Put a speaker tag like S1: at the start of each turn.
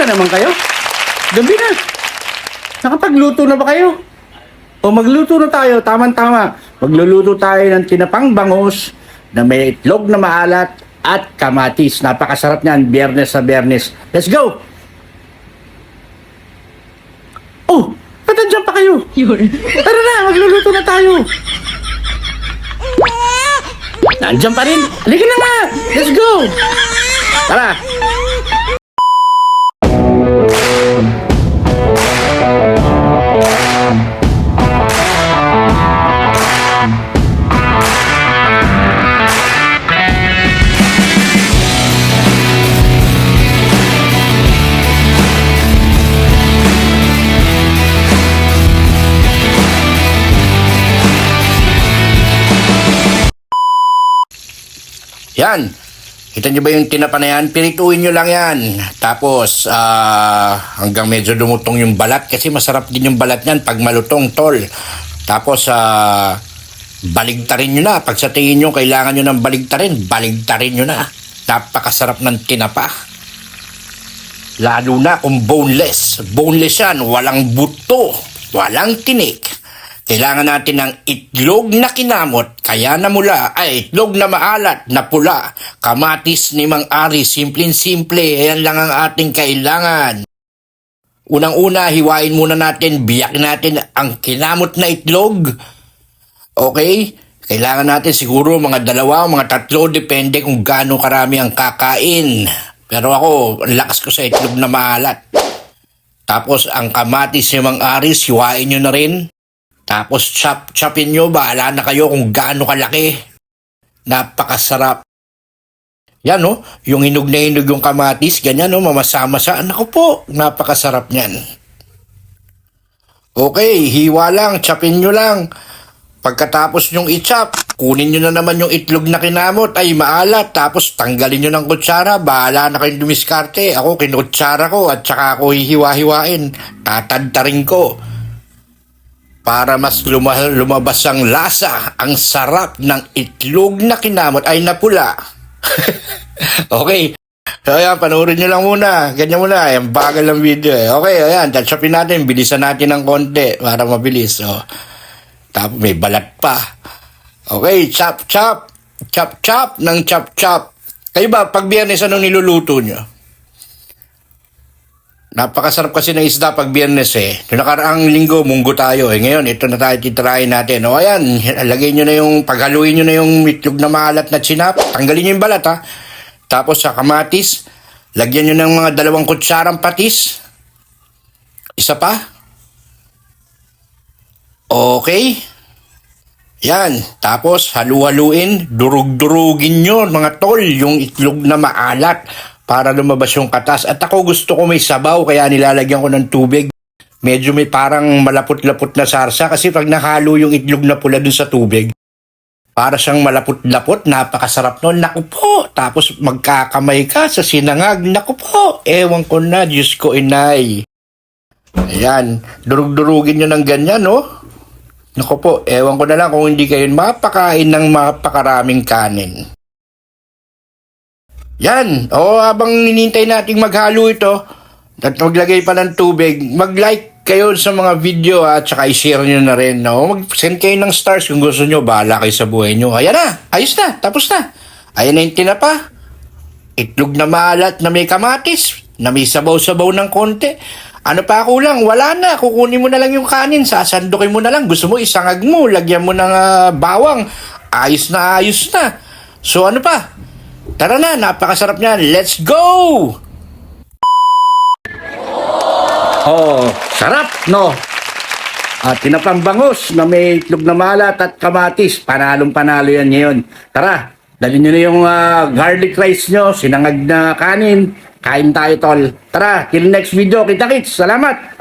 S1: naman kayo? Gabi na. Nakapagluto na ba kayo? O magluto na tayo, tamang-tama. Magluluto tayo ng tinapang bangus na may itlog na maalat at kamatis. Napakasarap niyan, Biyernes sa Biyernes. Let's go! Oh, ba't nandiyan pa kayo? Tara na, magluluto na tayo. Nandiyan pa rin. Halika na nga. Let's go. Tara. Yan. Kita nyo ba yung tinapa na yan? Pirituin nyo lang yan. Tapos, hanggang medyo lumutong yung balat. Kasi masarap din yung balat yan pag malutong, tol. Tapos, baligtarin nyo na. Pag sa tingin nyo, kailangan nyo ng baligtarin nyo na. Napakasarap ng tinapa. Lalo na kung boneless. Boneless yan. Walang buto. Walang tinik. Kailangan natin ng itlog na kinamot, kaya namula, ay itlog na maalat, na pula, kamatis ni Mang Ari, simpleng-simple, yan lang ang ating kailangan. Unang-una, hiwain muna natin, biyakin natin ang kinamot na itlog. Okay? Kailangan natin siguro mga 2 o mga 3, depende kung gaano karami ang kakain. Pero ako, lakas ko sa itlog na maalat. Tapos, ang kamatis ni Mang Ari, hiwain nyo na rin. Tapos chopin nyo, bahala na kayo kung gaano kalaki. Napakasarap. Yan no, yung hinog na hinog yung kamatis, ganyan no, mamasa-masa. Naku po, napakasarap niyan. Okay, hiwa lang, chopin nyo lang. Pagkatapos nyong i-chop, kunin nyo na naman yung itlog na kinamot, ay maalat. Tapos tanggalin nyo ng kutsara, bahala na kayong dumiskarte. Ako, kinutsara ko at saka ako hiwa-hiwain. Tatadtarin ko. Para mas lumabas ang lasa, ang sarap ng itlog na kinamot ay napula. Okay. So ayan, panoorin nyo lang muna. Ganyan muna, ayan, bagal ng video eh. Okay, ayan, tatchopin natin, bilisan natin ng konti para mabilis. So, tapos may balat pa. Okay, chop ng chop. Kayo ba, pag Biyernes, anong niluluto nyo? Napakasarap kasi ng isda pag Biyernes eh. Noong nakaraang linggo, munggo tayo eh. Ngayon, ito na tayo titirahin natin. O ayan, lagay nyo na yung, paghaluin nyo na yung itlog na maalat na chinap. Tanggalin nyo yung balat ha. Tapos sa kamatis, lagyan nyo ng mga 2 kutsarang patis. Isa pa. Okay. Yan. Tapos halu-haluin, durug-durugin nyo mga tol, yung itlog na maalat. Para lumabas yung katas. At ako gusto ko may sabaw, kaya nilalagyan ko ng tubig. Medyo may parang malapot-lapot na sarsa, kasi pag nahalo yung itlog na pula dun sa tubig, para siyang malapot-lapot, napakasarap nun. Naku po! Tapos magkakamay ka sa sinangag. Naku po! Ewan ko na, Diyos ko inay. Ayan, durug-durugin nyo ng ganyan, no? Naku po, ewan ko na lang kung hindi kayo mapakain ng mapakaraming kanin. Yan. O habang ninintay nating maghalo ito at maglagay pa ng tubig, mag-like kayo sa mga video at saka i-share nyo na rin. No? Mag-send kayo ng stars kung gusto nyo. Bahala kayo sa buhay nyo. Ayan na. Ayos na. Tapos na. Ayan na yung tinapa. Itlog na maalat na may kamatis, na may sabaw-sabaw ng konti. Ano pa kulang? Wala na. Kukunin mo na lang yung kanin. Sasandukin mo na lang. Gusto mo isangag mo. Lagyan mo ng bawang. Ayos na. So ano pa? Tara na, napakasarap niyan. Let's go! Oh, sarap, no? At tinapang bangus na may itlog na malat at kamatis. Panalong-panalo yan ngayon. Tara, dalhin nyo na yung garlic rice nyo, sinangag na kanin. Kain tayo, tol. Tara, till next video. Kita-kits. Salamat!